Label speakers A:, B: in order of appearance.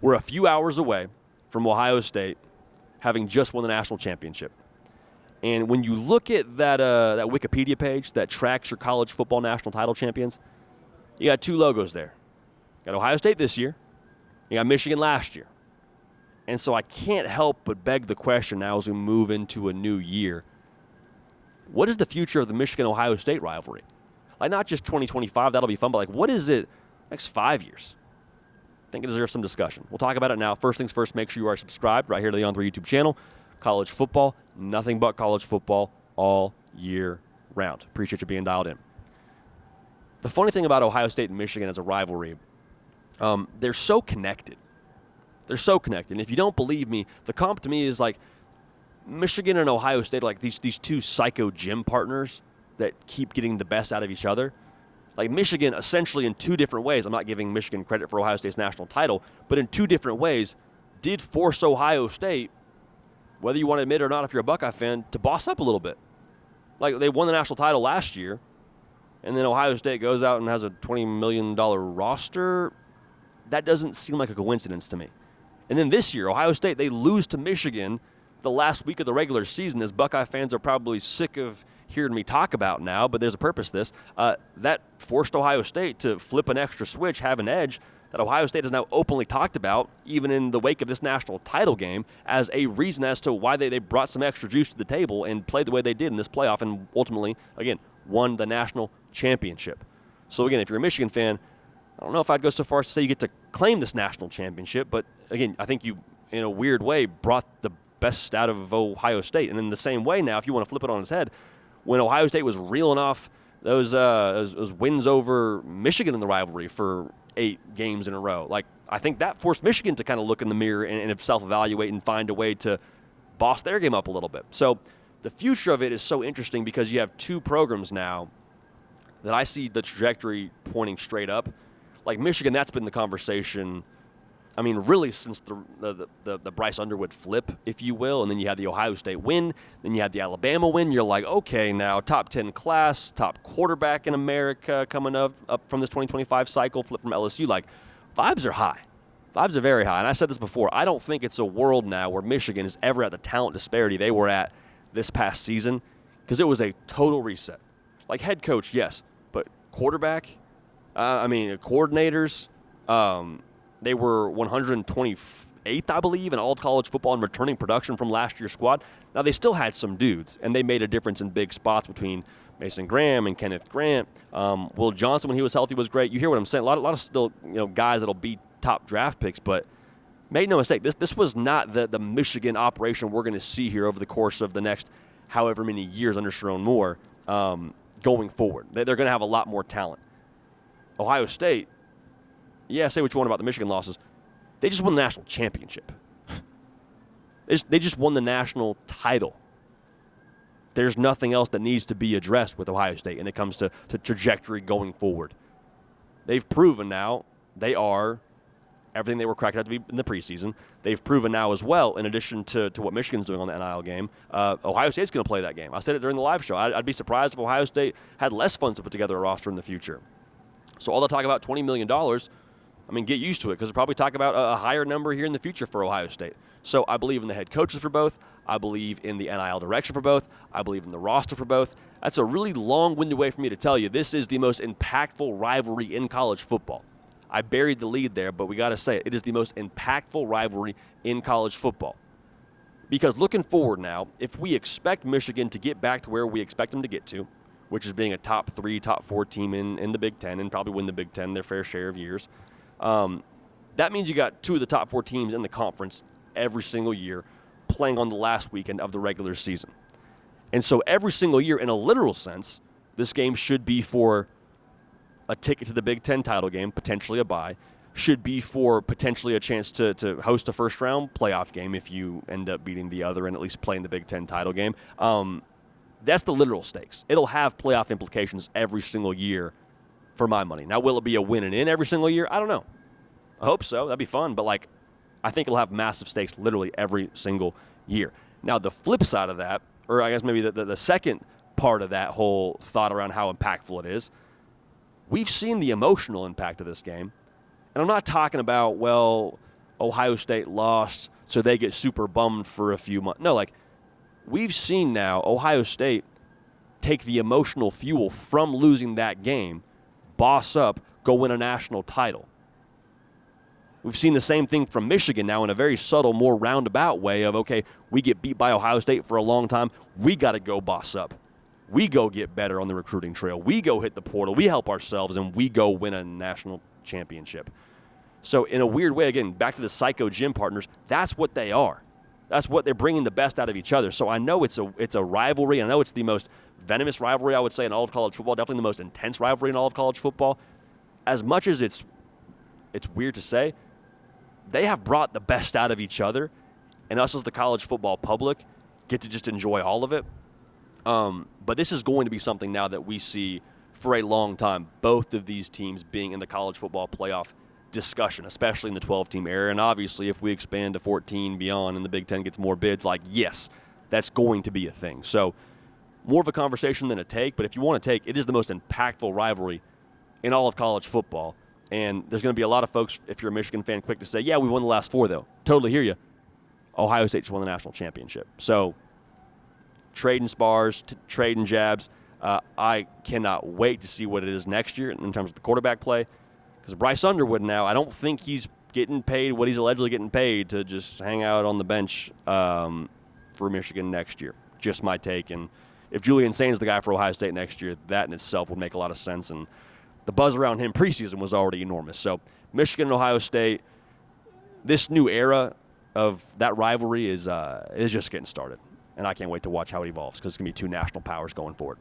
A: We're a few hours away from Ohio State having just won the national championship. And when you look at that Wikipedia page that tracks your college football national title champions, you got two logos there. You got Ohio State this year. You got Michigan last year. And so I can't help but beg the question now as we move into a new year. What is the future of the Michigan-Ohio State rivalry? Like, not just 2025, that'll be fun, but, like, what is it next 5 years? I think it deserves some discussion. We'll talk about it now. First things first, make sure you are subscribed right here to the On3 YouTube channel. College football, nothing but college football all year round. Appreciate you being dialed in. The funny thing about Ohio State and Michigan as a rivalry, they're so connected. They're so connected. And if you don't believe me, the comp to me is like Michigan and Ohio State are like these two psycho gym partners that keep getting the best out of each other. Like Michigan, essentially in two different ways, I'm not giving Michigan credit for Ohio State's national title, but in two different ways did force Ohio State, whether you want to admit it or not if you're a Buckeye fan, to boss up a little bit. Like they won the national title last year, and then Ohio State goes out and has a $20 million roster. That doesn't seem like a coincidence to me. And then this year, Ohio State, they lose to Michigan the last week of the regular season, as Buckeye fans are probably sick of hearing me talk about now, but there's a purpose to this. That forced Ohio State to flip an extra switch, have an edge that Ohio State has now openly talked about, even in the wake of this national title game, as a reason as to why they brought some extra juice to the table and played the way they did in this playoff and ultimately, again, won the national championship. So, again, if you're a Michigan fan, I don't know if I'd go so far as to say you get to claim this national championship, but, again, I think you, in a weird way, brought the best out of Ohio State. And in the same way now, if you want to flip it on its head, when Ohio State was reeling off those wins over Michigan in the rivalry for 8 games in a row, like I think that forced Michigan to kind of look in the mirror and self-evaluate and find a way to boss their game up a little bit. So the future of it is so interesting because you have two programs now that I see the trajectory pointing straight up. Like Michigan, that's been the conversation, I mean, really since the Bryce Underwood flip, if you will, and then you had the Ohio State win, then you had the Alabama win. You're like, okay, now top 10 class, top quarterback in America coming up from this 2025 cycle, flip from LSU. Like, vibes are high. Vibes are very high. And I said this before. I don't think it's a world now where Michigan is ever at the talent disparity they were at this past season because it was a total reset. Like head coach, yes, but quarterback, coordinators, they were 128th, I believe, in all college football and returning production from last year's squad. Now, they still had some dudes, and they made a difference in big spots between Mason Graham and Kenneth Grant. Will Johnson, when he was healthy, was great. You hear what I'm saying. A lot of still guys that'll be top draft picks, but make no mistake, this was not the Michigan operation we're going to see here over the course of the next however many years under Sharon Moore going forward. They're going to have a lot more talent. Ohio State, yeah, say what you want about the Michigan losses. They just won the national championship. They just won the national title. There's nothing else that needs to be addressed with Ohio State when it comes to trajectory going forward. They've proven now they are everything they were cracked out to be in the preseason. They've proven now as well, in addition to what Michigan's doing on the NIL game, Ohio State's going to play that game. I said it during the live show. I'd be surprised if Ohio State had less funds to put together a roster in the future. So all the talk about $20 million, I mean, get used to it because they'll probably talk about a higher number here in the future for Ohio State. So I believe in the head coaches for both. I believe in the NIL direction for both. I believe in the roster for both. That's a really long-winded way for me to tell you this is the most impactful rivalry in college football. I buried the lead there, but we got to say it. It is the most impactful rivalry in college football. Because looking forward now, if we expect Michigan to get back to where we expect them to get to, which is being a top 3, top 4 team in the Big Ten and probably win the Big Ten their fair share of years, that means you got 2 of the top 4 teams in the conference every single year playing on the last weekend of the regular season. And so every single year, in a literal sense, this game should be for a ticket to the Big Ten title game, potentially a bye, should be for potentially a chance to host a first-round playoff game if you end up beating the other and at least playing the Big Ten title game. That's the literal stakes. It'll have playoff implications every single year for my money. Now, will it be a win and in every single year? I don't know. I hope so. That'd be fun. But, I think it'll have massive stakes literally every single year. Now, the flip side of that, or I guess maybe the second part of that whole thought around how impactful it is, we've seen the emotional impact of this game. And I'm not talking about, Ohio State lost, so they get super bummed for a few months. No, like, we've seen now Ohio State take the emotional fuel from losing that game, boss up, go win a national title. We've seen the same thing from Michigan now in a very subtle, more roundabout way of, okay, we get beat by Ohio State for a long time. We got to go boss up. We go get better on the recruiting trail. We go hit the portal. We help ourselves, and we go win a national championship. So in a weird way, again, back to the psycho gym partners, that's what they are. That's what they're bringing the best out of each other. So I know it's a rivalry. I know it's the most venomous rivalry, I would say, in all of college football, definitely the most intense rivalry in all of college football. As much as it's weird to say, they have brought the best out of each other, and us as the college football public get to just enjoy all of it. But this is going to be something now that we see for a long time, both of these teams being in the college football playoff discussion, especially in the 12-team era. And obviously, if we expand to 14 beyond and the Big Ten gets more bids, like, yes, that's going to be a thing. So more of a conversation than a take, but if you want to take, it is the most impactful rivalry in all of college football. And there's going to be a lot of folks, if you're a Michigan fan, quick to say, yeah, we won the last 4, though. Totally hear you. Ohio State just won the national championship. So trading spars, trading jabs. I cannot wait to see what it is next year in terms of the quarterback play. Because Bryce Underwood now, I don't think he's getting paid what he's allegedly getting paid to just hang out on the bench for Michigan next year. Just my take. And if Julian Sain's the guy for Ohio State next year, that in itself would make a lot of sense. And the buzz around him preseason was already enormous. So Michigan and Ohio State, this new era of that rivalry is just getting started. And I can't wait to watch how it evolves because it's going to be 2 national powers going forward.